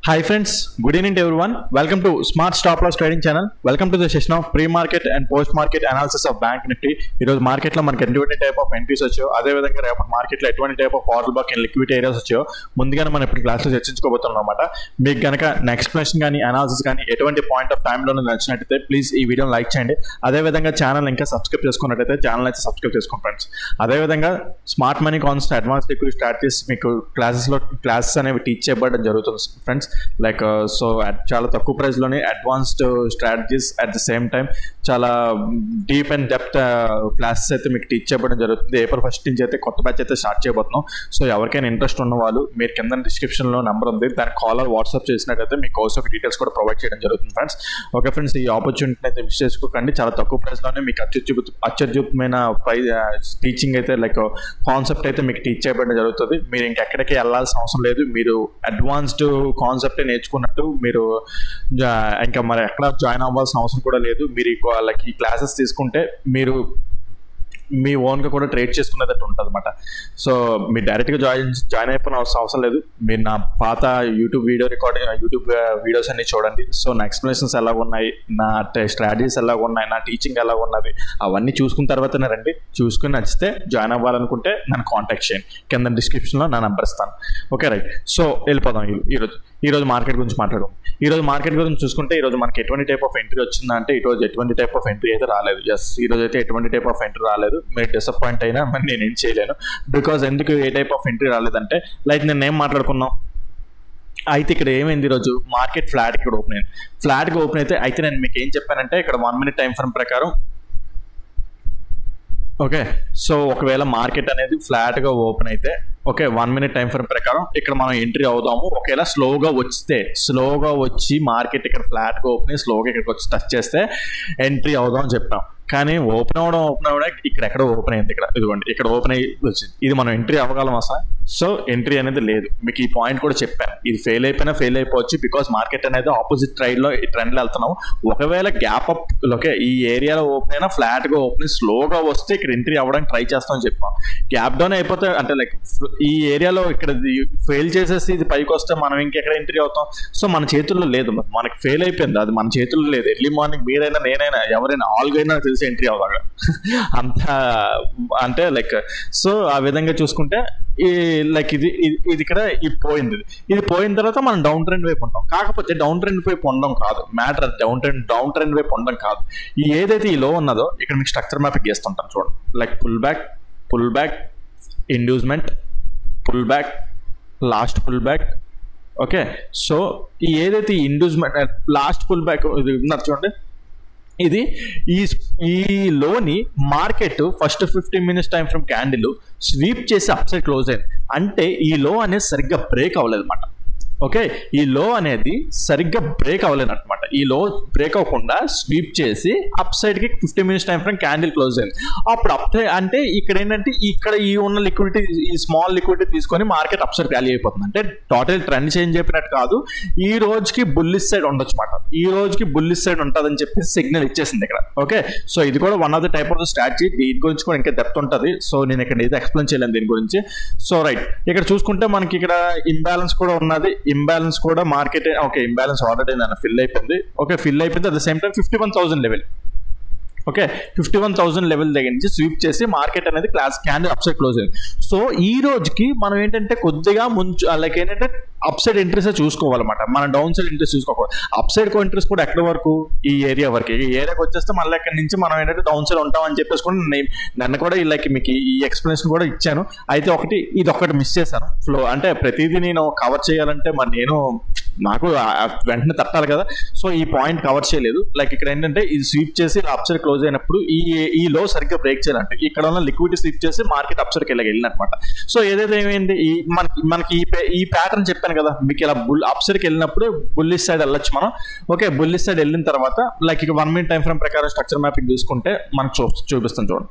Hi friends, good evening to everyone. Welcome to Smart Stop Loss Trading Channel. Welcome to the session of pre-market and post-market analysis of Bank Nifty. ఈరోజు మార్కెట్లో మనకి ఎటువంటి type of entries వచ్చాయో, అదేవిధంగా రేపటి మార్కెట్లో ఎటువంటి type of order black and liquidity areas వచ్చాయో ముందుగానే మనం ఇప్పుడు క్లాస్లో చర్చించుకోబోతున్నాం అనమాట. మీకు కనుక ఎక్స్ప్లెనేషన్ కానీ అనాలిసిస్ కానీ ఎటువంటి పాయింట్ ఆఫ్ టైంలో నచ్చినట్టయితే ప్లీజ్ ఈ వీడియోని లైక్ చేయండి. అదేవిధంగా ఛానల్ ఇంకా సబ్స్క్రైబ్ చేసుకున్నట్టయితే ఛానల్ అయితే సబ్స్క్రైబ్ చేసుకోండి ఫ్రెండ్స్. అదేవిధంగా smart money concept advance liquidity strategies మీకు క్లాసెస్ అనేవి టీచ్ చేయబడడం జరుగుతుంది ఫ్రెండ్స్. లైక్ సో చాలా తక్కువ ప్రైస్లోనే advanced strategies at the same time చాలా డీప్ అండ్ డెప్త్ క్లాసెస్ అయితే మీకు టీచ్ చేయడం జరుగుతుంది. ఏప్రిల్ 1 నుంచి అయితే కొత్త బ్యాచ్ అయితే స్టార్ట్ చేయబోతున్నాం. సో ఎవరికైనా ఇంట్రెస్ట్ ఉన్న వాళ్ళు మీరు కింద డిస్క్రిప్షన్లో నెంబర్ ఉంది, దానికి కాలర్ వాట్సాప్ చేసినట్టయితే మీకు కోర్స్ ఒక డీటెయిల్స్ కూడా ప్రొవైడ్ చేయడం జరుగుతుంది ఫ్రెండ్స్. ఓకే ఫ్రెండ్స్, ఈ ఆపర్చునిటీని అయితే మిస్ చేసుకోకండి. చాలా తక్కువ ప్రైస్లోనే మీకు అత్యద్భుతమైన టీచింగ్ అయితే లైక్ కాన్సెప్ట్ అయితే మీకు టీచ్ చేయబడడం జరుగుతుంది. మీరు ఇంకెక్కడికి వెళ్ళాల్సిన అవసరం లేదు. మీరు అడ్వాన్స్డ్ కాన్సెప్ట్ నేర్చుకున్నట్టు మీరు ఇంకా మరి ఎక్కడ జాయిన్ అవ్వాల్సిన అవసరం కూడా లేదు. మీరు ఈ క్లాసెస్ తీసుకుంటే మీరు మీ ఓన్గా కూడా ట్రేడ్ చేసుకునేటట్టు ఉంటుంది అనమాట. సో మీరు డైరెక్ట్గా జాయిన్ అయిపోయిన అవసరం లేదు. మీరు నా పాత యూట్యూబ్ వీడియోస్ అన్ని చూడండి. సో నా ఎక్స్ప్లెనేషన్స్ ఎలా ఉన్నాయి, నా స్ట్రాటజీస్ ఎలా ఉన్నాయి, నా టీచింగ్ ఎలా ఉన్నది అవన్నీ చూసుకున్న తర్వాతనే రండి. చూసుకుని నచ్చితే జాయిన్ అవ్వాలనుకుంటే నన్ను కాంటాక్ట్ చేయండి. కింద డిస్క్రిప్షన్లో నా నెంబర్ ఇస్తాను. Okay right. సో వెళ్ళిపోదాం. ఈరోజు మార్కెట్ గురించి మాట్లాడదాం. ఈరోజు మార్కెట్ గురించి చూసుకుంటే ఈరోజు మనకి ఎటువంటి టైప్ ఆఫ్ ఎంట్రీ వచ్చిందంటే ఈరోజు ఎటువంటి టైప్ ఆఫ్ ఎంట్రీ అయితే రాలేదు. ఈరోజు అయితే ఎటువంటి టైప్ ఆఫ్ ఎంట్రీ రాలేదు. మీరు డిసప్పాయింట్ అయినా మరి నేనేం చేయలేను. బికాజ్ ఎందుకు ఏ టైప్ ఆఫ్ ఎంట్రీ రాలేదంటే లైక్ నేను ఏం మాట్లాడుకున్నాం అయితే ఇక్కడ ఏమైంది, ఈరోజు మార్కెట్ ఫ్లాట్కి ఇక్కడ ఓపెన్ అయింది. ఫ్లాట్గా ఓపెన్ అయితే నేను మీకు ఏం చెప్పానంటే ఇక్కడ 1 minute టైం ఫ్రేమ్ ప్రకారం ఓకే. సో ఒకవేళ మార్కెట్ అనేది ఫ్లాట్గా ఓపెన్ అయితే ఓకే 1 minute టైం ఫ్రేమ్ ప్రకారం ఇక్కడ మనం ఎంట్రీ అవుదాము. ఒకవేళ స్లోగా వచ్చి మార్కెట్ ఇక్కడ ఫ్లాట్గా ఓపెన్ స్లోగా ఇక్కడికి వచ్చి టచ్ చేస్తే ఎంట్రీ అవుదాం అని చెప్పాం. కానీ ఓపెన్ అవడం ఇక్కడ ఎక్కడ ఓపెన్ అయింది, ఇదిగోండి ఇక్కడ ఓపెన్ అయ్యి వచ్చింది. ఇది మనం ఎంట్రీ అవ్వగలం అసలు? సో ఎంట్రీ అనేది లేదు. మీకు ఈ పాయింట్ కూడా చెప్పాను, ఇది ఫెయిల్ అయిపోవచ్చు. బికాస్ మార్కెట్ అనేది ఆపోజిట్ ట్రెండ్లో వెళ్తున్నాం. ఒకవేళ గ్యాప్ అప్ ఓకే ఈ ఏరియాలో ఓపెన్ అయినా ఫ్లాట్గా ఓపెన్ స్లోగా వస్తే ఇక్కడ ఎంట్రీ అవ్వడానికి ట్రై చేస్తామని చెప్పాం. గ్యాప్ డౌన్ అయిపోతే అంటే లైక్ ఈ ఏరియాలో ఇక్కడ ఫెయిల్ చేసేసి ఇది పైకి వస్తే మనం ఇంకెక్కడ ఎంట్రీ అవుతాం? సో మన చేతుల్లో లేదు. మనకి ఫెయిల్ అయిపోయింది, అది మన చేతుల్లో లేదు. ఎర్లీ మార్నింగ్ మీరైనా నేనైనా ఎవరైనా ఆల్గైనా తెలిసి ఎంట్రీ అవ్వాలి అంత అంటే లైక్. సో ఆ విధంగా చూసుకుంటే లైక్ ఇది ఇక్కడ పోయింది. ఇది పోయిన తర్వాత మనం డౌన్ ట్రెండ్ వైపు ఉంటాం. కాకపోతే డౌన్ ట్రెండ్ వైపు ఉండడం కాదు మ్యాటర్, డౌన్ ట్రెండ్ వైపు ఉండడం కాదు. ఏదైతే ఈ లో ఉన్నదో ఇక్కడ మీకు స్ట్రక్చర్ మ్యాపింగ్ చేస్తుంటాను చూడండి. Like pull back inducement, pull back, last pull back. Okay. So ఏదైతే ఈ ఇండ్యూస్మెంట్ లాస్ట్ పుల్ బ్యాక్ ఇది ఉన్నారు చూడండి, ఇది ఈ లోని market first 15 minutes time from candle sweep చేసి అప్ సైడ్ క్లోజ్ అయింది. అంటే ఈ లో అనేది సరిగ్గా బ్రేక్ అవ్వలేదు అనమాట. ఓకే, ఈ లో అనేది సరిగ్గా బ్రేక్ అవ్వలేదు అనమాట. ఈ లో బ్రేక్ అవ్వకుండా స్వీప్ చేసి అప్ సైడ్కి 15 minutes time frame candle close అయింది. అప్పుడు అప్ అంటే ఇక్కడ ఏంటంటే ఇక్కడ ఈ ఉన్న లిక్విడిటీ, ఈ స్మాల్ లిక్విడిటీ తీసుకొని మార్కెట్ అప్ సైడ్ ర్యాలీ అయిపోతుంది. అంటే టోటల్ ట్రెండ్ చేంజ్ అయిపోయినట్టు కాదు, ఈ రోజుకి బుల్లిష్ సైడ్ ఉండొచ్చు అనమాట. ఈ రోజుకి బుల్లిష్ సైడ్ ఉంటుందని చెప్పి సిగ్నల్ ఇచ్చేసింది ఇక్కడ. ఓకే. సో ఇది కూడా one of the type of the strategy. దీని గురించి కూడా ఇంకా డెప్త్ ఉంటుంది. సో నేను ఇక్కడ ఏదో ఎక్స్ప్లెయిన్ చేయలేను దీని గురించి. సో రైట్, ఇక్కడ చూసుకుంటే మనకి ఇక్కడ ఇంబ్యాలెన్స్ కూడా ఉన్నది. ఇంబ్యాలెన్స్ కూడా మార్కెట్ ఓకే ఇంబ్యాలెన్స్ ఆల్రెడీ నన్ను ఫిల్ అయిపోయింది. ఓకే, ఫిల్ అయిపోయింది. At the same time 51,000 level. Okay, 51,000 level దగ్గర నుంచి స్వీప్ చేసి మార్కెట్ అనేది క్యాండిల్ అప్ సైడ్ క్లోజ్ అయింది. సో ఈ రోజుకి మనం ఏంటంటే కొద్దిగా లైక్ ఏంటంటే అప్ సైడ్ ఎంట్రీస్ చూసుకోవాలన్నమాట. మనం డౌన్ సైడ్ ఎంట్రీస్ చూసుకోవాలి. అప్ సైడ్ ఎంట్రీస్ కూడా ఎక్కడి వరకు, ఈ ఏరియా వరకు. ఈ ఏరియాకి వచ్చేస్తే మళ్ళీ ఎక్కడి నుంచి మనం ఏంటంటే డౌన్ సైడ్ ఉంటామని చెప్పేసి కూడా నన్ను కూడా లైక్ మీకు ఈ ఎక్స్ప్లెనేషన్ కూడా ఇచ్చాను. అయితే ఇది ఒకటి మిస్ చేశాను ఫ్లో. అంటే ప్రతిదీ నేను కవర్ చేయాలంటే మరి నాకు వెంటనే తట్టాలి కదా. సో ఈ పాయింట్ కవర్ చేయలేదు. లైక్ ఇక్కడ ఏంటంటే ఇది స్వీప్ చేసి అప్ సైడ్ క్లోజ్ అయినప్పుడు ఈ లో సరిగ్గా బ్రేక్ చేయాలంటే ఇక్కడ ఉన్న లిక్విడిటీ స్వీప్ చేసి మార్కెట్ అప్ సైడ్కి వెళ్ళినమాట. సో ఏదైతే ఏమైంది మనకి ఈ ప్యాటర్న్ చెప్పాను కదా మీకు, ఇలా అప్ సైడ్కి వెళ్ళినప్పుడు బుల్లిష్ సైడ్ వెళ్ళొచ్చు మనం. ఓకే, బుల్లిష్ సైడ్ వెళ్ళిన తర్వాత లైక్ ఇక 1 minute టైం ఫ్రేమ్ ప్రకారం స్ట్రక్చర్ మ్యాపింగ్ చూసుకుంటే మనకు చూపిస్తాను చూడండి.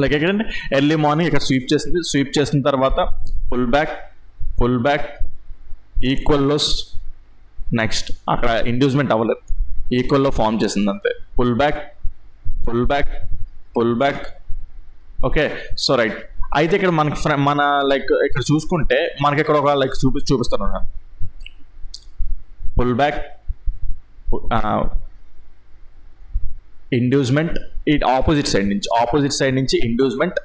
లైక్ ఎక్కడంటే ఎర్లీ మార్నింగ్ ఇక్కడ స్వీప్ చేసిన తర్వాత pull back equal lows. Next అక్కడ ఇండ్యూస్మెంట్ అవ్వలేదు, ఈక్వల్లో ఫామ్ చేసింది అంతే. Pull back. Okay. So right, అయితే ఇక్కడ మనకి మన లైక్ ఇక్కడ చూసుకుంటే మనకి ఇక్కడ ఒక లైక్ చూపిస్తాను. Pull back, inducement, it opposite side నుంచి inducement,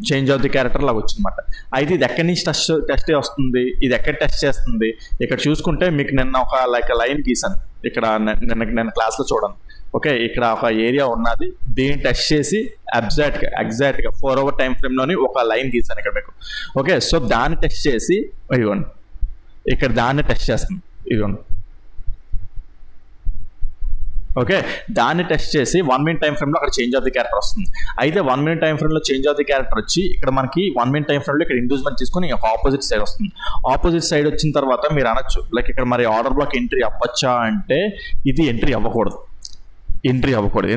change of the character లాగా వచ్చిందన్నమాట. అయితే ఇది ఎక్కడి నుంచి టెస్ట్ వస్తుంది, ఇది ఎక్కడ టెస్ట్ చేస్తుంది? ఇక్కడ చూసుకుంటే మీకు నిన్న ఒక లైన్ గీసాను ఇక్కడ, నేను క్లాస్లో చూడండి. ఓకే, ఇక్కడ ఒక ఏరియా ఉన్నది, దీన్ని టెస్ట్ చేసి ఎగ్జాక్ట్గా 4 hour టైం ఫ్రేమ్లోని ఒక లైన్ గీసాను ఇక్కడ మీకు. ఓకే, సో దాన్ని టెస్ట్ చేసి ఇదిగోండి, ఇక్కడ దాన్ని టెస్ట్ చేస్తుంది ఇదిగోండి. ఓకే, దాన్ని టెస్ట్ చేసి 1 minute టైం ఫ్రేమ్లో అక్కడ చేంజ్ ఆఫ్ ది క్యారెక్టర్ వస్తుంది. అయితే 1 minute టైం ఫ్రేమ్లో చేంజ్ ఆఫ్ ది క్యారెక్టర్ వచ్చి ఇక్కడ మనకి 1 minute టైం ఫ్రేమ్లో ఇక్కడ ఇండ్యూస్మెంట్ తీసుకొని ఒక ఆపోజిట్ సైడ్ వస్తుంది. ఆపోజిట్ సైడ్ వచ్చిన తర్వాత మీరు అనొచ్చు ఇక్కడ మరి ఆర్డర్ బ్లాక్ ఎంట్రీ అవ్వచ్చా అంటే ఇది ఎంట్రీ అవ్వకూడదు.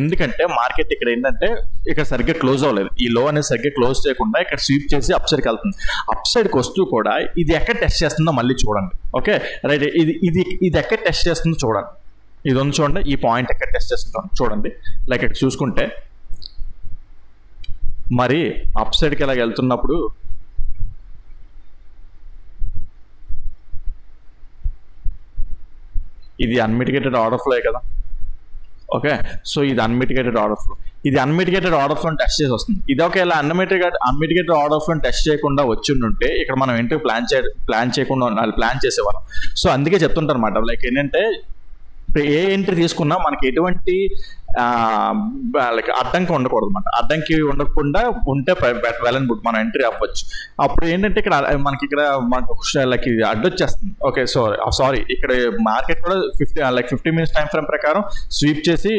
ఎందుకంటే మార్కెట్ ఇక్కడ ఏంటంటే ఇక్కడ సరిగ్గా క్లోజ్ అవ్వలేదు, ఈ లో అనేది సరిగ్గా క్లోజ్ చేయకుండా ఇక్కడ స్వీప్ చేసి అప్ సైడ్కి వెళ్తుంది. అప్ సైడ్కి వస్తూ కూడా ఇది ఎక్కడ టెస్ట్ చేస్తుందో మళ్ళీ చూడండి. ఓకే రైట్, ఇది ఎక్కడ టెస్ట్ చేస్తుందో చూడండి. ఇది ఉంది చూడండి, ఈ పాయింట్ ఎక్కడ టెస్ట్ చేస్తుంటాం చూడండి. ఇక్కడ చూసుకుంటే మరి అప్ సైడ్కి ఇలా వెళ్తున్నప్పుడు ఇది అన్మిటిగేటెడ్ ఆర్డర్ ఫ్లో కదా. ఓకే, సో ఇది అన్మిటిగేటెడ్ ఆర్డర్ ఫ్లో, ఇది అన్మిటిగేటెడ్ ఆర్డర్ ఫ్లో టెస్ట్ చేసి వస్తుంది. ఇది ఒకవేళ అన్మిటిగేటెడ్ ఆర్డర్ ఫ్లో టెస్ట్ చేయకుండా వచ్చి ఉంటే ఇక్కడ మనం ఏంటో ప్లాన్ చేయకుండా ప్లాన్ చేసేవాళ్ళం. సో అందుకే చెప్తుంటారు అనమాట, ఏంటంటే ఏ ఎంట్రీ తీసుకున్నా మనకి ఎటువంటి అడ్డంకి ఉండకూడదు అనమాట. అడ్డంకి ఉండకుండా ఉంటే వెల్ అండ్ గుడ్ మనం ఎంట్రీ అవ్వచ్చు. అప్పుడు ఏంటంటే ఇక్కడ మనకి ఇది అడ్డొచ్చేస్తుంది. ఓకే సారీ ఇక్కడ మార్కెట్ కూడా 50 minutes టైం ఫ్రేమ్ ప్రకారం స్వీప్ చేసి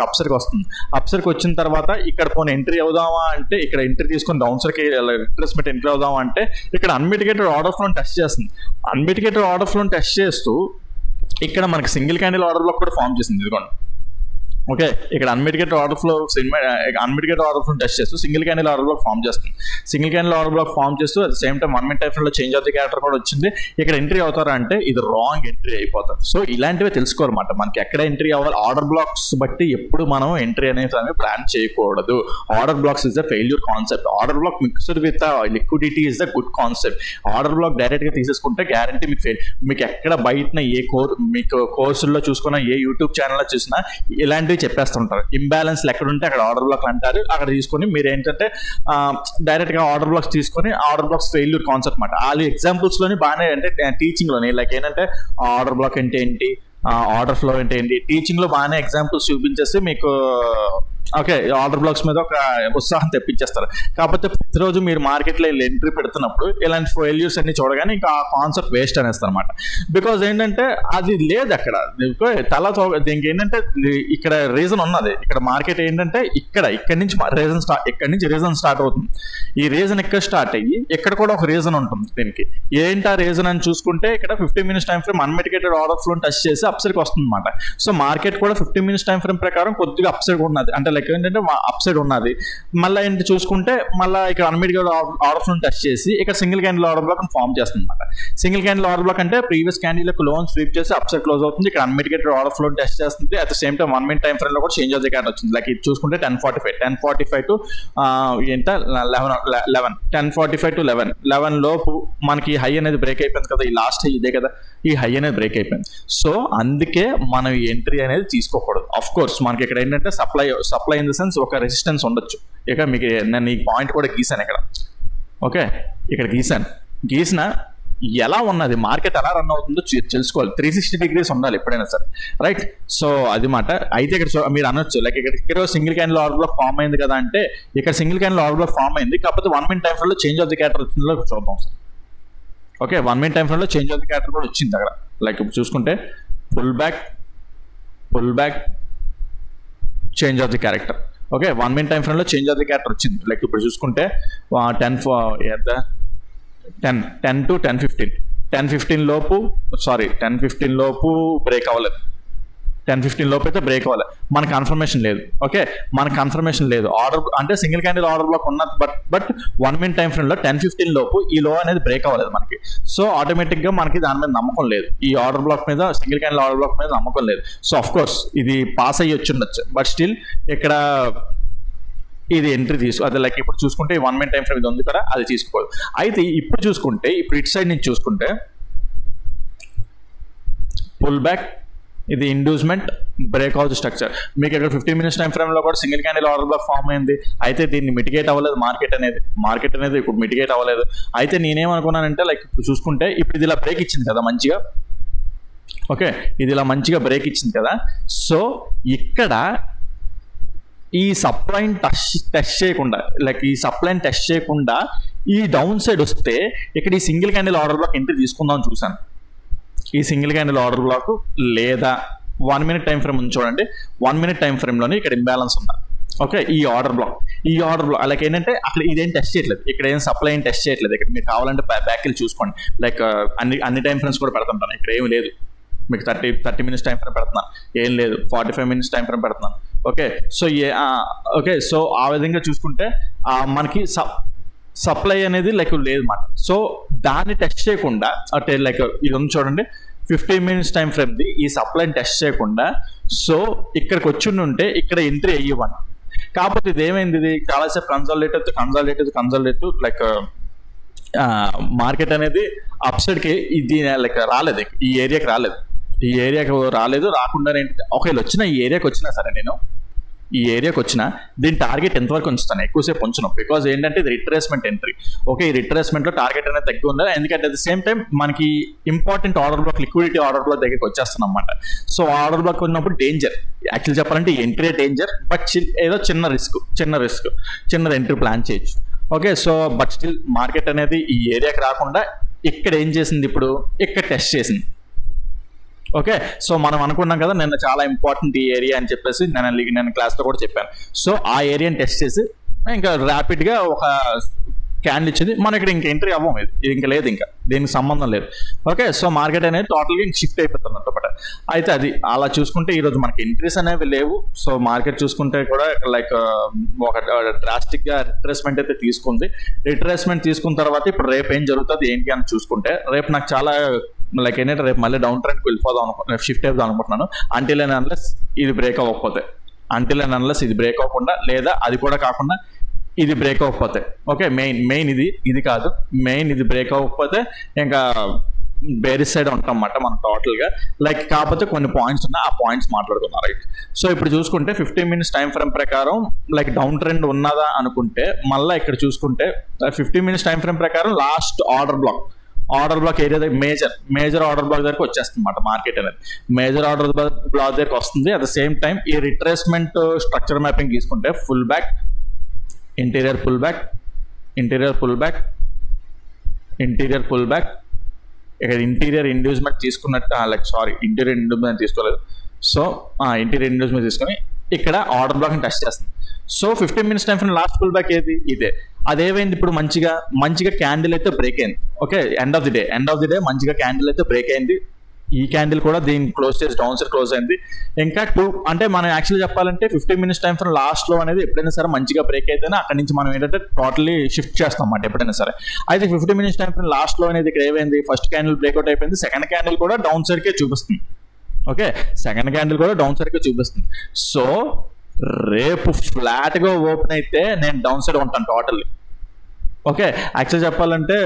అప్సర్కి వస్తుంది. అప్సర్కి వచ్చిన తర్వాత ఇక్కడ కొన్ని ఎంట్రీ అవుదామా అంటే ఇక్కడ ఎంట్రీ తీసుకొని డౌన్ సర్కి రిట్రేస్మెంట్ ఎంట్రీ అవుదామా అంటే ఇక్కడ అన్మిటిగేటెడ్ ఆర్డర్ ఫ్లో టెస్ట్ చేస్తుంది. అన్మిటిగేటెడ్ ఆర్డర్ ఫ్లో టెస్ట్ చేస్తూ ఇక్కడ మనకి సింగిల్ క్యాండిల్ ఆర్డర్ బ్లాక్ కూడా ఫామ్ చేసింది ఇదిగోండి. ఓకే, ఇక్కడ అన్మిటిగేటెడ్ ఆర్డర్ ఫ్లో టెస్ట్ చేస్తూ single candle order block form చేస్తుంది. Single candle order block form చేస్తూ at the same time 1 minute time ఫ్రేమ్లో చేంజ్ ఆఫ్ ది క్యారెక్టర్ కూడా వచ్చింది. ఇక్కడ ఎంట్రీ అవుతారా అంటే ఇది రాంగ్ ఎంట్రీ అయిపోతారు. సో ఇలాంటివే తెలుసుకోవాలన్నమాట, మనకి ఎక్కడ ఎంట్రీ అవ్వాలి. ఆర్డర్ బ్లాక్స్ బట్టి ఎప్పుడు మనం ఎంట్రీ అనేది ప్లాన్ చేయకూడదు. Order blocks is the failure concept. Order black mixed with liquidity is the good concept. Order black డైరెక్ట్గా తీసేసుకుంటే గ్యారంటీ మీకు ఫెయిల్. మీకు ఎక్కడ బయటన మీకు కోర్సుల్లో చూసుకున్నా, ఏ యూట్యూబ్ ఛానల్లో చూసినా ఇలాంటి చెప్పేస్తుంటారు. ఇంబ్యాలెన్స్ ఎక్కడ ఉంటే అక్కడ ఆర్డర్ బ్లాక్ అంటారు. అక్కడ తీసుకొని మీరు ఏంటంటే డైరెక్ట్ గా ఆర్డర్ బ్లాక్స్ తీసుకొని ఆర్డర్ బ్లాక్స్ ఫెయిల్యూర్ కాన్సెప్ట్ అనమాట. వాళ్ళు ఎగ్జాంపుల్స్ లోని బాగానే అంటే టీచింగ్ లోని ఏంటంటే ఆర్డర్ బ్లాక్ అంటే ఏంటి, ఆర్డర్ ఫ్లో అంటే ఏంటి, టీచింగ్ లో బాగానే ఎగ్జాంపుల్స్ చూపించేసి మీకు ఓకే ఆర్డర్ బ్లాక్స్ మీద ఒక ఉత్సాహం తెప్పించేస్తారు. కాకపోతే ప్రతిరోజు మీరు మార్కెట్లో ఎంట్రీ పెడుతున్నప్పుడు ఇలాంటి ఫెయిల్యూర్స్ అన్ని చూడగానే ఇంకా ఆ కాన్సెప్ట్ వేస్ట్ అనేస్తారు అనమాట. బికాజ్ ఏంటంటే అది లేదు అక్కడ దీనికి ఏంటంటే ఇక్కడ రీజన్ ఉన్నది. ఇక్కడ మార్కెట్ ఏంటంటే ఇక్కడి నుంచి రీజన్ స్టార్ట్ అవుతుంది. ఈ రీజన్ ఇక్కడ స్టార్ట్ అయ్యి ఇక్కడ కూడా ఒక రీజన్ ఉంటుంది. దీనికి ఏంటి ఆ రీజన్ అని చూసుకుంటే ఇక్కడ 50 minutes time frame unmitigated order flow touch చేసి అప్సైడ్కి వస్తుంది అనమాట. సో మార్కెట్ కూడా 50 minutes టైం ఫ్రేమ్ ప్రకారం కొద్దిగా అప్సైడ్ ఉన్నది, అంటే ఏంటంటే అప్ సైడ్ ఉన్నది. మళ్ళీ ఏంటి చూసుకుంటే మళ్ళీ ఇక్కడ అన్మిటిగేటెడ్ ఆర్డర్ ఫ్లో టచ్ చేసి ఇక్కడ single candle order block form చేస్తుంది అనమాట. సింగిల్ క్యాండిల్ ఆర్డర్ బ్లాక్ అంటే ప్రీవియస్ క్యాండిల్ లోన్ స్వీప్ చేసి అప్ సైడ్ క్లోజ్ అవుతుంది. ఇక్కడ అన్మిటిగేటెడ్ ఆర్డర్ ఫ్లో టెస్ట్ చేస్తుంది. At the same time 1 minute time frame లో కూడా చేంజ్ ఆఫ్ ది క్యారెక్టర్ వచ్చింది. ఇది చూసుకుంటే 10:45 టు 11 లోపు మనకి హై అనేది బ్రేక్ అయిపోయింది కదా. ఈ లాస్ట్ హై ఇదే కదా, ఈ హై అనేది బ్రేక్ అయిపోయింది. సో అందుకే మనం ఎంట్రీ అనేది తీసుకోకూడదు. ఆఫ్ కోర్స్ మనకి ఇక్కడ ఏంటంటే సప్లై ఇన్ ద సెన్స్ ఒక రెసిస్టెన్స్ ఉండొచ్చు. ఇక మీకు నేను ఈ పాయింట్ కూడా గీసాను ఇక్కడ. ఓకే, ఇక్కడ గీసిన ఎలా ఉన్నది మార్కెట్ ఎలా రన్ అవుతుందో తెలుసుకోవాలి. 360 degrees ఉండాలి ఎప్పుడైనా సరే, రైట్. సో అది మాట. అయితే ఇక్కడ మీరు అనొచ్చు ఇక్కడ single candle order block form అయింది కదా అంటే ఇక్కడ single candle order block form అయింది, కాకపోతే 1 minute టైం ఫ్రేమ్లో చేంజ్ ఆఫ్ ది క్యారెక్టర్ వచ్చిందో చూద్దాం సార్. ఓకే, 1 minute టైం ఫ్రేమ్లో చేంజ్ ఆఫ్ ది క్యారెక్టర్ కూడా వచ్చింది అక్కడ. ఇప్పుడు చూసుకుంటే pull back change of the character. Okay, 1 minute time ఫ్రేమ్లో చేంజ్ ఆఫ్ ది క్యారెక్టర్ వచ్చింది. ఇప్పుడు చూసుకుంటే 10 to 10:15 లోపు 10:15 లోపు బ్రేక్ అవ్వలేదు. 10:15 లోపు అయితే బ్రేక్ అవ్వాలి. మన కన్ఫర్మేషన్ లేదు. ఓకే, మన కన్ఫర్మేషన్ లేదు. ఆర్డర్ అంటే సింగిల్ క్యాండిల్ ఆర్డర్ బ్లాక్ ఉన్నది, బట్ 1 minute టైం ఫ్రేమ్లో 10:15 లోపు ఈ లో అనేది బ్రేక్ అవ్వలేదు మనకి. సో ఆటోమేటిక్గా మనకి దాని మీద నమ్మకం లేదు, ఈ ఆర్డర్ బ్లాక్ మీద, సింగిల్ క్యాండిల్ ఆర్డర్ బ్లాక్ మీద నమ్మకం లేదు. సో ఆఫ్ కోర్స్ ఇది పాస్ అయ్యి వచ్చి ఉండొచ్చు, బట్ స్టిల్ ఇక్కడ ఇది ఎంట్రీ అది ఇప్పుడు చూసుకుంటే 1 minute టైం ఫ్రేమ్ ఇది ఉంది కదా, అది తీసుకోదు. అయితే ఇప్పుడు చూసుకుంటే ఇప్పుడు ఇటు సైడ్ నుంచి చూసుకుంటే పుల్ బ్యాక్, ఇది ఇండ్యూస్మెంట్, బ్రేక్అవుట్ స్ట్రక్చర్. మీకు ఇక్కడ 15 minutes టైం ఫ్రేమ్లో కూడా single candle order block form అయింది. అయితే దీన్ని మిటిగేట్ అవ్వలేదు మార్కెట్ అనేది ఇప్పుడు మిటిగేట్ అవ్వలేదు. అయితే నేనేమనుకున్నానంటే లైక్ ఇప్పుడు చూసుకుంటే ఇప్పుడు ఇది ఇలా బ్రేక్ ఇచ్చింది కదా మంచిగా, ఓకే, ఇది ఇలా మంచిగా బ్రేక్ ఇచ్చింది కదా. సో ఇక్కడ ఈ సప్లైని టెస్ట్ చేయకుండా ఈ సప్లైని టెస్ట్ చేయకుండా ఈ డౌన్ సైడ్ వస్తే ఇక్కడ ఈ single candle order black entry తీసుకుందాం చూసాను. ఈ సింగిల్ క్యాండిల్ ఆర్డర్ బ్లాక్ లేదా 1 minute టైం ఫ్రేమ్ ఉంది చూడండి, 1 minute టైం ఫ్రేమ్లోనే ఇక్కడ ఇంబ్యాలెన్స్ ఉండాలి. ఓకే, ఈ ఆర్డర్ బ్లాక్ అలాగే ఏంటంటే అక్కడ ఇదేం టెస్ట్ చేయట్లేదు, ఇక్కడ ఏం సప్లై ఏం టెస్ట్ చేయట్లేదు. ఇక్కడ మీరు కావాలంటే బ్యాక్ వెళ్ళి చూసుకోండి, లైక్ అన్ని టైం ఫ్రేమ్స్ కూడా పెడుతుంటాను. ఇక్కడ ఏం లేదు, మీకు 30 minutes టైం ఫ్రేమ్ పెడుతున్నాను, ఏం లేదు 45 minutes టైం ఫ్రేమ్ పెడుతున్నాను. ఓకే, సో ఓకే, సో ఆ విధంగా చూసుకుంటే మనకి సప్లై అనేది లేదు అన్నమాట. సో దాన్ని టెస్ట్ చేయకుండా అంటే ఇది ఉంది చూడండి 15 minutes టైం ఫ్రేమ్ది, ఈ సప్లైని టెస్ట్ చేయకుండా సో ఇక్కడికి వచ్చి ఉంటే ఇక్కడ ఎంట్రీ అయ్యేవాడిని. కాకపోతే ఇదేమైంది, ఇది చాలాసేపు కన్సల్టేటివ్ మార్కెట్ అనేది అప్సైడ్కి ఇది రాలేదు, ఈ ఏరియాకి రాలేదు. రాకుండా ఒకవేళ వచ్చిన ఈ ఏరియాకి వచ్చినా సరే నేను ఈ ఏరియాకి వచ్చిన దీని టార్గెట్ ఎంతవరకు ఉంచుతాను, ఎక్కువసేపు ఉంచను. బికాజ్ ఏంటంటే ఇది రిట్రేస్మెంట్ ఎంట్రీ. ఓకే, ఈ రిట్రేస్మెంట్లో టార్గెట్ అనేది తగ్గి ఉండాలి, ఎందుకంటే అట్ ద సేమ్ టైం మనకి important order black liquidity order black దగ్గరికి వచ్చేస్తున్నాం అన్నమాట. సో ఆర్డర్ బ్లాక్ ఉన్నప్పుడు డేంజర్, యాక్చువల్ చెప్పాలంటే ఎంట్రీ డేంజర్, బట్ ఏదో చిన్న ఎంట్రీ ప్లాన్ చేయొచ్చు. Okay, so but still market అనేది ఈ ఏరియాకి రాకుండా ఇక్కడ ఏం చేసింది, ఇప్పుడు ఇక్కడ టెస్ట్ చేసింది. ఓకే, సో మనం అనుకున్నాం కదా నిన్న చాలా ఇంపార్టెంట్ ఈ ఏరియా అని చెప్పేసి నేను క్లాస్లో కూడా చెప్పాను. సో ఆ ఏరియాని టెస్ట్ చేసి ఇంకా ర్యాపిడ్గా ఒక క్యాండిల్ ఇచ్చింది. మనం ఇక్కడ ఇంకా ఎంట్రీ అవ్వం, ఇది ఇంకా లేదు, ఇంకా దీనికి సంబంధం లేదు. ఓకే, సో మార్కెట్ అనేది టోటల్గా ఇంక షిఫ్ట్ అయిపోతుంది అన్నమాట. అయితే అది అలా చూసుకుంటే ఈరోజు మనకి ఎంట్రీస్ అనేవి లేవు. సో మార్కెట్ చూసుకుంటే కూడా ఒక డ్రాస్టిక్గా రిట్రేస్మెంట్ అయితే తీసుకుంది. రిట్రేస్మెంట్ తీసుకున్న తర్వాత ఇప్పుడు రేపు ఏం జరుగుతుంది ఏంటి అని చూసుకుంటే రేపు నాకు చాలా ఏంటంటే రేపు మళ్ళీ డౌన్ ట్రెండ్కి వెళ్ళిపోదాం షిఫ్ట్ అయిపోదాం అనుకుంటున్నాను. అంటిల్ అండ్ అన్లెస్ ఇది బ్రేక్ అవ్వకుండా లేదా అది కూడా కాకుండా ఇది బ్రేక్ అవ్వకపోతే, ఓకే, మెయిన్ ఇది కాదు, ఇది బ్రేక్ అవ్వకపోతే ఇంకా బేరిస్ సైడ్ ఉంటాం అన్నమాట మనం టోటల్గా. కాకపోతే కొన్ని పాయింట్స్ ఉన్నాయి, ఆ పాయింట్స్ మాట్లాడుకున్నాం, రైట్. సో ఇప్పుడు చూసుకుంటే 15 minutes టైం ఫ్రేమ్ ప్రకారం డౌన్ ట్రెండ్ ఉన్నదా అనుకుంటే మళ్ళీ ఇక్కడ చూసుకుంటే 15 minutes టైం ఫ్రేమ్ ప్రకారం last order black area major order block దగ్గరకు వచ్చేస్తుంది అన్నమాట. మార్కెట్ అనేది మేజర్ ఆర్డర్ బ్లాక్ దగ్గరకు వస్తుంది. అట్ ద సేమ్ టైం ఈ రిట్రేస్మెంట్ స్ట్రక్చర్ మ్యాపింగ్ తీసుకుంటే pull back, interior pull back, ఇక్కడ ఇంటీరియర్ ఇండ్యూస్మెంట్ తీసుకున్నట్టు ఇంటీరియర్ ఇండ్యూస్మెంట్ తీసుకోలేదు. సో ఇంటీరియర్ ఇండ్యూస్మెంట్ తీసుకొని ఇక్కడ ఆర్డర్ బ్లాక్ని టెస్ట్ చేస్తుంది. So 15 minutes time frame last pull back ఇదే. అదేమైంది, ఇప్పుడు మంచిగా క్యాండిల్ అయితే బ్రేక్ అయింది. Okay, end of the day మంచిగా క్యాండిల్ అయితే బ్రేక్ అయింది. ఈ క్యాండిల్ కూడా దీన్ని క్లోజ్ చేసి డౌన్ సైడ్ క్లోజ్ అయింది. ఇంకా అంటే మనం యాక్చువల్లీ చెప్పాలంటే 15 minutes టైం ఫ్రేమ్ లాస్ట్లో అనేది ఎప్పుడైనా సరే మంచిగా బ్రేక్ అయితేనే అక్కడి నుంచి మనం ఏంటంటే టోటల్లీ షిఫ్ట్ చేస్తాం అన్నమాట ఎప్పుడైనా సరే. అయితే 15 minutes టైం ఫ్రేమ్ లాస్ట్లో అనేది ఇక్కడ ఏమైంది, ఫస్ట్ క్యాండిల్ బ్రేక్అవుట్ అయిపోయింది, సెకండ్ క్యాండిల్ కూడా డౌన్ సైడ్కే చూపిస్తుంది. ఓకే, సెకండ్ క్యాండిల్ కూడా డౌన్ సైడ్కే చూపిస్తుంది. సో రేపు ఫ్లాట్గా ఓపెన్ అయితే నేను డౌన్ సైడ్ ఉంటాను టోటల్లీ. ఓకే, యాక్చువల్ చెప్పాలంటే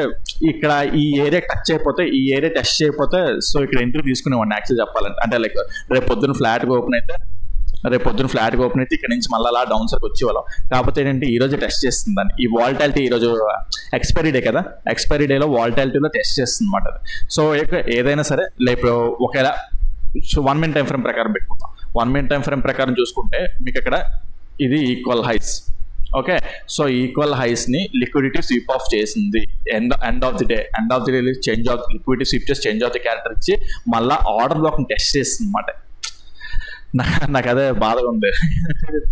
ఇక్కడ ఈ ఏరియా టచ్ అయిపోతే, ఈ ఏరియా టెస్ట్ చేయకపోతే సో ఇక్కడ ఎంట్రీ తీసుకునేవాడిని యాక్చువల్ చెప్పాలంటే. అంటే రేపు పొద్దున్న ఫ్లాట్గా ఓపెన్ అయితే ఇక్కడ నుంచి మళ్ళీ అలా డౌన్ సైడ్కి వచ్చేవాళ్ళం. కాకపోతే ఏంటంటే ఈ రోజు టెస్ట్ చేస్తుంది దాన్ని, ఈ వాల్టాలిటీ. ఈరోజు ఎక్స్పైరీ డే కదా, ఎక్స్పైరీ డేలో వాల్టాలిటీలో టెస్ట్ చేస్తుంది అన్నమాట అది. సో ఏదైనా సరే ఒకవేళ 1 minute టైం ఫ్రేమ్ ప్రకారం పెట్టుకుందాం. 1 minute టైం ఫ్రేమ్ ప్రకారం చూసుకుంటే మీకు ఇక్కడ ఇది equal highs. Okay, so equal హైస్ని లిక్విడిటీ స్వీప్ ఆఫ్ చేసింది. End of the day change of liquidity sweep చేసి చేంజ్ ఆఫ్ ది క్యారెక్టర్ ఇచ్చి మళ్ళీ ఆర్డర్ బ్లాక్ని టెస్ట్ చేస్తుంది అన్నమాట. నాకు అదే బాధగా ఉంది,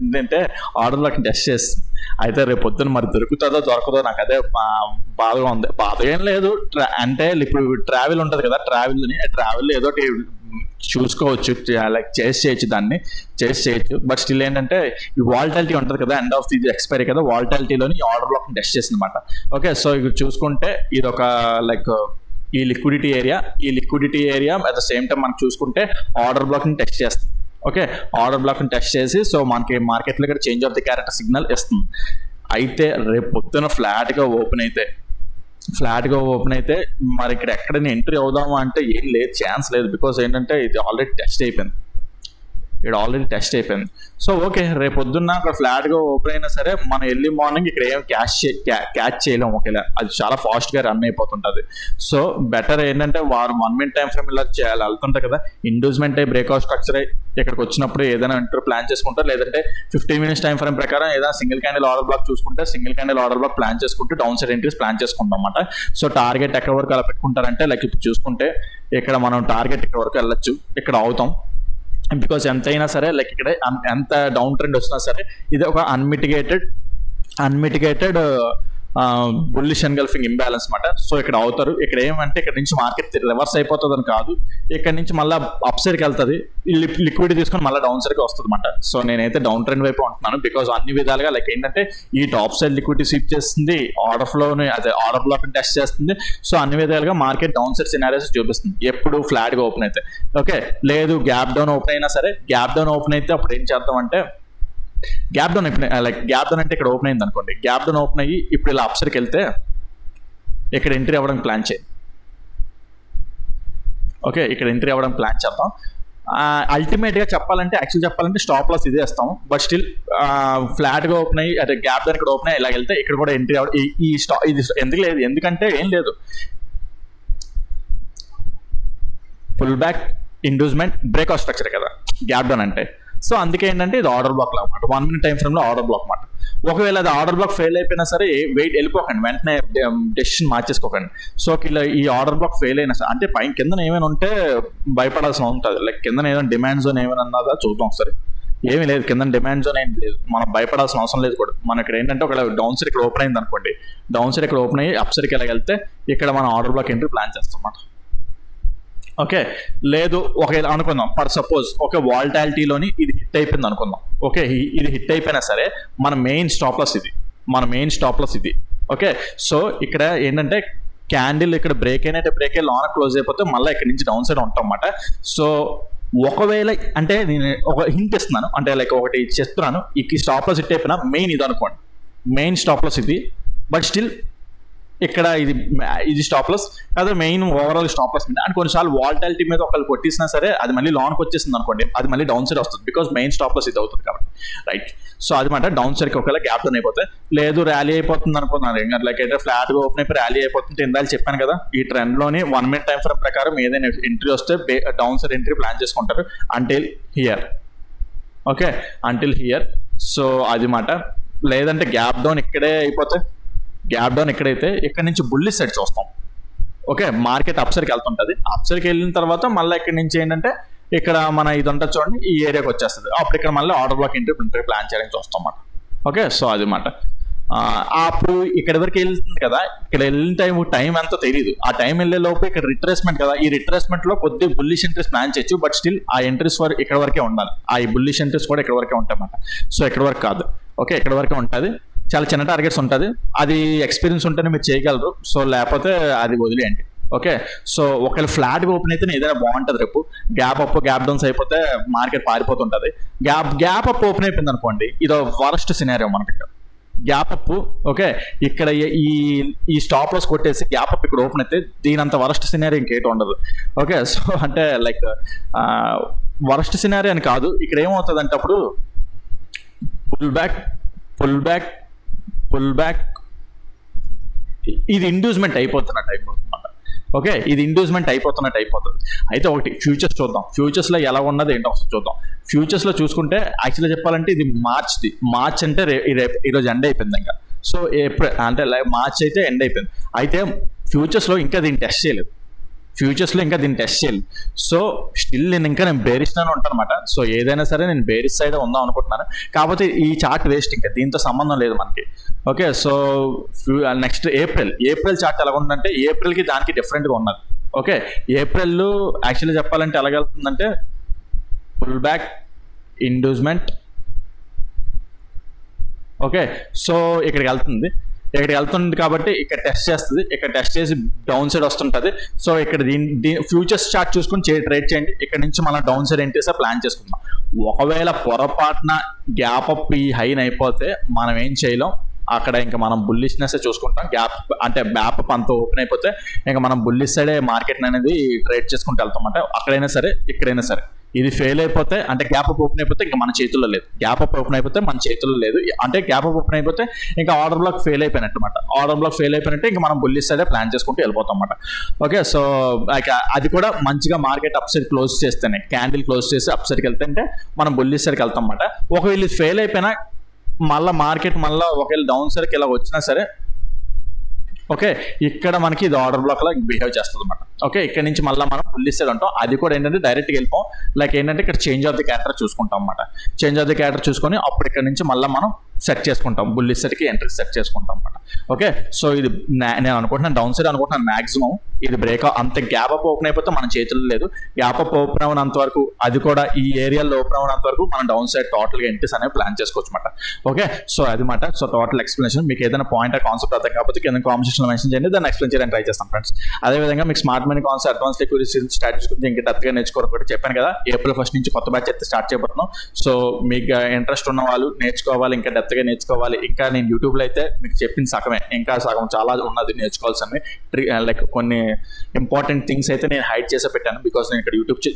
ఏంటంటే ఆర్డర్ బ్లాక్ని టెస్ట్ చేస్తుంది. అయితే రేపు పొద్దున్న మరి దొరుకుతుందో దొరకదో నాకు అదే బాధగా ఉంది. బాధ ఏం లేదు, అంటే ఇప్పుడు ట్రావెల్ ఉంటుంది కదా, ట్రావెల్ ఏదో చూసుకోవచ్చు, చేసి చేయొచ్చు. బట్ స్టిల్ ఏంటంటే ఈ వాల్టాలిటీ ఉంటుంది కదా, ఎండ్ ఆఫ్ ది ఎక్స్పైరీ కదా, వాల్టాలిటీలోని ఈ ఆర్డర్ బ్లాక్ని టెస్ట్ చేస్తుంది అనమాట. ఓకే, సో ఇక్కడ చూసుకుంటే ఇది ఒక ఈ liquidity area at the same time మనకు చూసుకుంటే ఆర్డర్ బ్లాక్ని టెస్ట్ చేస్తుంది. ఓకే, ఆర్డర్ బ్లాక్ని టెస్ట్ చేసి సో మనకి మార్కెట్లో ఇక్కడ change of the character signal ఇస్తుంది. అయితే రేపు పొద్దున ఫ్లాట్గా ఓపెన్ అయితే ఫ్లాట్గా ఓపెన్ అయితే మరి ఇక్కడ ఎక్కడైనా ఎంట్రీ అవుదామా అంటే ఏం లేదు, ఛాన్స్ లేదు. బికాస్ ఏంటంటే ఇది ఆల్రెడీ టెస్ట్ అయిపోయింది. సో ఓకే, రేపు పొద్దున్న అక్కడ ఫ్లాట్గా ఓపెన్ అయినా సరే మనం ఎర్లీ మార్నింగ్ ఇక్కడ ఏం క్యాచ్ చేయలేము. ఒకేలా అది చాలా ఫాస్ట్గా రన్ అయిపోతుంటుంది. సో బెటర్ ఏంటంటే వారు 1 minute టైం ఫ్రేమ్ ఇలా వెళ్తుంటాయి కదా, ఇండ్యూస్మెంట్ అయ్యి బ్రేక్అవుట్ స్ట్రక్చర్ ఇక్కడికి వచ్చినప్పుడు ఏదైనా ఎంట్రీ ప్లాన్ చేసుకుంటారు, లేదంటే 15 minutes టైం ఫ్రేమ్ ప్రకారం ఏదైనా సింగిల్ క్యాండిల్ ఆర్డర్ బ్లాక్ చూసుకుంటే single candle order black plan చేసుకుంటే డౌన్ సైడ్ ఎంట్రీస్ ప్లాన్ చేసుకుంటాం అన్నమాట. సో టార్గెట్ ఎక్కడ వరకు అలా పెట్టుకుంటారంటే లైక్ ఇప్పుడు చూసుకుంటే ఇక్కడ మనం టార్గెట్ ఇక్కడ వరకు వెళ్ళొచ్చు, ఇక్కడ అవుతాం. బికాస్ ఎంతైనా సరే లైక్ ఇక్కడ ఎంత డౌన్ ట్రెండ్ వచ్చినా సరే ఇది ఒక అన్మిటిగేటెడ్ బుల్లిష్ ఎన్గల్ఫింగ్ ఇంబ్యాలెన్స్ మాట. సో ఇక్కడ అవుతారు. ఇక్కడ ఏమంటే ఇక్కడ నుంచి మార్కెట్ రివర్స్ అయిపోతుంది అని కాదు, ఇక్కడ నుంచి మళ్ళీ అప్ సైడ్కి వెళ్తుంది, లిక్విడిటీ తీసుకొని మళ్ళీ డౌన్ సైడ్కి వస్తుంది అనమాట. సో నేనైతే డౌన్ ట్రెండ్ వైపు ఉంటున్నాను. బికాస్ అన్ని విధాలుగా లైక్ ఏంటంటే ఈ టాప్ సైడ్ లిక్విడిటీ స్వీప్ చేస్తుంది, ఆర్డర్ ఫ్లోని అదే ఆర్డర్ బ్లాక్ టెస్ట్ చేస్తుంది. సో అన్ని విధాలుగా మార్కెట్ డౌన్ సైడ్ సినారియోస్ చూపిస్తుంది ఎప్పుడు ఫ్లాట్గా ఓపెన్ అయితే. ఓకే, లేదు గ్యాప్ డౌన్ ఓపెన్ అయినా సరే, గ్యాప్ డౌన్ ఓపెన్ అయితే అప్పుడు ఏం చేద్దామంటే gap down like gap down అంటే ఇక్కడ ఓపెన్ అయింది అనుకోండి, గ్యాప్ డౌన్ ఓపెన్ అయ్యి ఇప్పుడు ఇలా అప్సర్కి వెళ్తే ఇక్కడ ఎంట్రీ అవ్వడానికి ప్లాన్ చేయండి. ఓకే, ఇక్కడ ఎంట్రీ అవ్వడానికి ప్లాన్ చేద్దాం. అల్టిమేట్గా చెప్పాలంటే స్టాప్ లాస్ ఇదే ఇస్తాం. బట్ స్టిల్ ఫ్లాట్గా ఓపెన్ అయ్యి అదే గ్యాప్ డౌన్ ఇక్కడ ఓపెన్ అయ్యి ఇలా వెళ్తే ఇక్కడ కూడా ఎంట్రీ అవ్వడం ఇది ఎందుకు లేదు, ఎందుకంటే ఏం లేదు, pull back inducement breakout structure కదా గ్యాప్ డౌన్ అంటే. సో అందుకే ఏంటంటే ఇది ఆర్డర్ బ్లాక్ అనమాట, 1 minute టైం ఫ్రేమ్లో ఆర్డర్ బ్లాక్ అనమాట. ఒకవేళ అది ఆర్డర్ బ్లాక్ ఫెయిల్ అయిపోయినా సరే వెళ్ళిపోకండి, వెంటనే డెసిషన్ మార్చేసుకోకండి. సో ఇలా ఈ ఆర్డర్ బ్లాక్ ఫెయిల్ అయినా సరే అంటే పైన కింద ఏమైనా ఉంటే భయపడాల్సిన ఉంటుంది. లైక్ కింద ఏదైనా డిమాండ్ జోన్ ఏమైనా అన్నదా చూద్దాం ఒకసారి. ఏమీ లేదు, కింద డిమాండ్ జోన్ ఏం లేదు, మనం భయపడాల్సిన అవసరం లేదు కూడా. మన ఇక్కడ ఏంటంటే ఒకవేళ డౌన్ సైడ్ ఇక్కడ ఓపెన్ అయింది అనుకోండి, డౌన్ సైడ్ ఇక్కడ ఓపెన్ అయ్యి అప్ సైడ్కి వెళ్ళగలితే ఇక్కడ మనం ఆర్డర్ బ్లాక్ ఎంట్రీ ప్లాన్ చేస్తాం అన్నమాట. ఓకే, లేదు ఒకవేళ అనుకుందాం ఫర్ సపోజ్ ఓకే వాల్టాలిటీలోని ఇది హిట్ అయిపోయింది అనుకుందాం. ఓకే, ఇది హిట్ అయిపోయినా సరే మన మెయిన్ స్టాప్ లాస్ ఇది. ఓకే, సో ఇక్కడ ఏంటంటే క్యాండిల్ ఇక్కడ బ్రేక్ అయ్యి లాన్ క్లోజ్ అయిపోతే మళ్ళీ ఇక్కడ నుంచి డౌన్ సైడ్ ఉంటాం అన్నమాట. సో ఒకవేళ అంటే నేను ఒక హింట్ ఇస్తున్నాను, అంటే లైక్ ఒకటి చెప్తున్నాను, ఈ స్టాప్ లాస్ హిట్ అయిపోయినా మెయిన్ ఇది అనుకోండి, మెయిన్ స్టాప్ లాస్ ఇది. బట్ స్టిల్ ఇక్కడ ఇది స్టాప్ లాస్ అదే మెయిన్ ఓవరాల్ స్టాప్ లాస్ మీద. అండ్ కొన్నిసార్లు వాల్టాలిటీ మీద ఒకళ్ళు కొట్టేసినా సరే అది మళ్ళీ లాన్కి వచ్చేసింది అనుకోండి, అది మళ్ళీ డౌన్ సైడ్ వస్తుంది, బికాస్ మెయిన్ స్టాప్ లాస్ ఇది అవుతుంది కాబట్టి, రైట్. సో అది మాట డౌన్ సైడ్కి ఒకవేళ గ్యాప్ డౌన్ అయిపోతే, లేదు ర్యాలీ అయిపోతుంది అనుకున్నాను ఇంకా లైక్ అయితే ఫ్లాట్గా ఓపెన్ అయిపోయి ర్యాలీ అయిపోతుంటే ఇందాక చెప్పాను కదా, ఈ ట్రెండ్లోని 1 minute టైం ఫ్రేమ్ ప్రకారం ఏదైనా ఎంట్రీ వస్తే డౌన్ సైడ్ ఎంట్రీ ప్లాన్ చేసుకుంటారు until here. Okay, until here. So అది మాట. లేదంటే గ్యాప్ డౌన్ ఇక్కడే అయిపోతే, గ్యాప్ డౌన్ ఎక్కడైతే ఇక్కడ నుంచి బుల్లిష్ సైడ్ చూస్తాం. ఓకే, మార్కెట్ అప్సర్కి వెళ్తుంటుంది, అప్సర్కి వెళ్ళిన తర్వాత మళ్ళీ ఇక్కడ నుంచి ఏంటంటే ఇక్కడ మన ఇది ఉంటుంది చూడండి, ఈ ఏరియాకి వచ్చేస్తుంది. అప్పుడు ఇక్కడ మళ్ళీ ఆర్డర్ బ్లాక్ ఎంట్రీ ప్లాన్ చేయడానికి చూస్తాం అన్నమాట. ఓకే, సో అది మాట. అప్పుడు ఇక్కడ వరకు వెళ్తుంది కదా, ఇక్కడ వెళ్ళిన టైం ఎంతో తెలియదు. ఆ టైం వెళ్ళే లోపు ఇక్కడ రిట్రేస్మెంట్ కదా, ఈ రిట్రేస్మెంట్లో కొద్దిగా బుల్లిష్ ఎంట్రీస్ ప్లాన్ చేయొచ్చు. బట్ స్టిల్ ఆ ఎంట్రీస్ ఇక్కడ వరకే ఉండాలి, ఆ బుల్లిష్ ఎంట్రీస్ కూడా ఇక్కడ వరకే ఉంటాయి అన్నమాట. సో ఇక్కడ వరకు కాదు, ఓకే ఇక్కడ వరకే ఉంటుంది. చాలా చిన్న టార్గెట్స్ ఉంటుంది, అది ఎక్స్పీరియన్స్ ఉంటేనే మీరు చేయగలరు. సో లేకపోతే అది వదిలేయండి. ఓకే, సో ఒకవేళ ఫ్లాట్గా ఓపెన్ అయితే ఏదైనా బాగుంటుంది. రేపు గ్యాప్ అప్ గ్యాప్ డౌన్స్ అయిపోతే మార్కెట్ పారిపోతుంటుంది. గ్యాప్ అప్ ఓపెన్ అయిపోయింది అనుకోండి, ఇది వరస్ట్ సినారియో మనకి. గ్యాప్ అప్ ఓకే, ఇక్కడ ఈ స్టాప్ లాస్ కొట్టేసి గ్యాప్ అప్ ఇక్కడ ఓపెన్ అయితే దీనంత వరస్ట్ సినారియో ఇంకేట ఉండదు. ఓకే, సో అంటే లైక్ వరస్ట్ సినారియో అని కాదు, ఇక్కడ ఏమవుతుంది అంటే అప్పుడు పుల్ బ్యాక్ ఇది ఇండ్యూస్మెంట్ అయిపోతున్నట్టు అయిపోతుంది. ఓకే, ఇది ఇండ్యూస్మెంట్ అయిపోతున్నట్టు అయిపోతుంది. అయితే ఒకటి ఫ్యూచర్స్ చూద్దాం, ఫ్యూచర్స్లో ఎలా ఉన్నది ఏంటో ఒకసారి చూద్దాం. ఫ్యూచర్స్లో చూసుకుంటే యాక్చువల్గా చెప్పాలంటే ఇది మార్చ్ అంటే ఈరోజు ఎండ్ అయిపోయింది ఇంకా. సో ఏప్రిల్ అంటే మార్చ్ అయితే ఎండ్ అయిపోయింది. అయితే ఫ్యూచర్స్లో ఇంకా దీన్ని టెస్ట్ చేయలేదు, సో స్టిల్ నేను బేరిష్గానే ఉంటాను అనమాట. సో ఏదైనా సరే నేను బేరిష్ సైడ్ ఉందాం అనుకుంటున్నాను. కాకపోతే ఈ చార్ట్ వేస్ట్, ఇంకా దీంతో సంబంధం లేదు మనకి. Okay, so next April chart ఎలా ఉందంటే ఏప్రిల్కి దానికి డిఫరెంట్గా ఉన్నది. ఓకే, ఏప్రిల్ యాక్చువల్లీ చెప్పాలంటే ఎలాగెళ్తుందంటే pull back inducement. Okay, so ఇక్కడికి వెళ్తుంది కాబట్టి ఇక్కడ టెస్ట్ చేస్తుంది, ఇక్కడ టెస్ట్ చేసి డౌన్ సైడ్ వస్తుంటుంది. సో ఇక్కడ దీని ఫ్యూచర్స్ చార్ట్ చూసుకొని ట్రేడ్ చేయండి. ఇక్కడ నుంచి మనం డౌన్ సైడ్ ఎంట్రీసే ప్లాన్ చేసుకుందాం. ఒకవేళ పొరపాటున గ్యాప్ అప్ ఈ హైన్ అయిపోతే మనం ఏం చేయలేం, అక్కడ ఇంకా మనం బుల్లిష్నెస్ చూసుకుంటాం. గ్యాప్ అంటే బ్యాప్ అంతా ఓపెన్ అయిపోతే ఇంకా మనం బుల్లిష్ సైడే మార్కెట్ అనేది ట్రేడ్ చేసుకుంటూ వెళ్తాం. అంటే అక్కడైనా సరే ఇక్కడైనా సరే ఇది ఫెయిల్ అయిపోతే అంటే గ్యాప్ అప్ ఓపెన్ అయిపోతే ఇంకా మన చేతుల్లో లేదు. గ్యాప్ అప్ ఓపెన్ అయిపోతే మన చేతుల్లో లేదు. అంటే గ్యాప్ అప్ ఓపెన్ అయిపోతే ఇంకా ఆర్డర్ బ్లాక్ ఫెయిల్ అయిపోయినట్టు అనమాట. ఆర్డర్ బ్లాక్ ఫెయిల్ అయిపోయినట్టే ఇంకా మనం బుల్లిష్ సైడే ప్లాన్ చేసుకుంటూ వెళ్ళిపోతాం అనమాట. ఓకే, సో అది కూడా మంచిగా మార్కెట్ అప్ సైడ్ క్లోజ్ చేస్తేనే, క్యాండిల్ క్లోజ్ చేసి అప్ సైడ్కి వెళ్తే మనం బుల్లిష్ సైడ్కి వెళ్తాం అనమాట. ఒకవేళ ఇది ఫెయిల్ అయిపోయినా మళ్ళీ మార్కెట్ మళ్ళీ ఒకవేళ డౌన్ సైడ్కి ఇలా వచ్చినా సరే ఓకే, ఇక్కడ మనకి ఇది ఆర్డర్ బ్లాక్ లా బిహేవ్ చేస్తుంది అనమాట. ఓకే, ఇక్కడ నుంచి మళ్ళీ మనం బుల్లిష్ సైడ్ ఉంటాం. అది కూడా ఏంటంటే డైరెక్ట్గా వెళ్ళిపోం. లైక్ ఏంటంటే ఇక్కడ చేంజ్ ఆఫ్ ది క్యారెక్టర్ చూసుకుంటాం అనమాట. చేంజ్ ఆఫ్ ది క్యారెక్టర్ చూసుకొని అప్పుడు ఇక్కడ నుంచి మళ్ళీ మనం సెట్ చేసుకుంటాం, బుల్లిష్ సైడ్కి ఎంట్రీ సెట్ చేసుకుంటాం అనమాట. ఓకే, సో ఇది నేను అనుకుంటున్నాను డౌన్ సైడ్ అనుకుంటున్నాను మాక్సిమం ఇది బ్రేక్ అంత గ్యాప్ అప్ ఓపెన్ అయిపోతే మన చేతుల్లో లేదు. గ్యాప్ అప్ ఓపెన్ అవునంత వరకు అది కూడా ఈ ఏరియాలో ఓపెన్ అవునంత వరకు మనం డౌన్ సైడ్ టోటల్గా ఎంట్రీస్ అనేవి ప్లాన్ చేసుకోవచ్చు అనమాట. ఓకే, సో అది మాట. So total explanation. మీకు ఏదైనా పాయింట్ కాన్సెప్ట్ అర్థం కాకపోతే కింద కామెంట్ సెక్షన్లో మెన్షన్ చేయండి, దాన్ని ఎక్స్ప్లెయిన్ చేయడానికి ట్రై చేస్తాం ఫ్రెండ్స్. అదేవిధంగా మీకు smart money concept advance liquidity strategy గురించి ఇంకా డెప్త్గా నేర్చుకోవాలి చెప్పాను కదా. April 1 నుంచి కొత్త బ్యాచ్ అయితే స్టార్ట్ చేయబోతున్నాం. సో మీకు ఇంట్రెస్ట్ ఉన్న వాళ్ళు నేర్చుకోవాలి, ఇంకా డెప్త్గా నేర్చుకోవాలి. ఇంకా నేను యూట్యూబ్లో అయితే మీకు చెప్పిన సగమే, ఇంకా సగం చాలా ఉన్నది నేర్చుకోవాల్సినవి. లైక్ కొన్ని ఇంపార్టెంట్ థింగ్స్ అయితే నేను హైడ్ చేసే పెట్టాను, బికాస్ నేను ఇక్కడ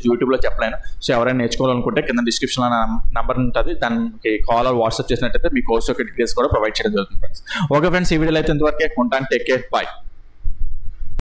యూట్యూబ్లో చెప్పలేను. సో ఎవరైనా నేర్చుకోవాలనుకుంటే కింద డిస్క్రిప్షన్లో నెంబర్ ఉంటుంది, దానికి కాల్ ఆర్ వాట్సాప్ చేసినట్టయితే మీ కోర్స్ యొక్క డీటెయిల్స్ కూడా ప్రొవైడ్ చేయడం జరుగుతుంది ఫ్రెండ్స్. ఓకే ఫ్రెండ్స్, ఈ వీడియోలో అయితే ఇంతవరకే ఉంటాను. Take care, bye.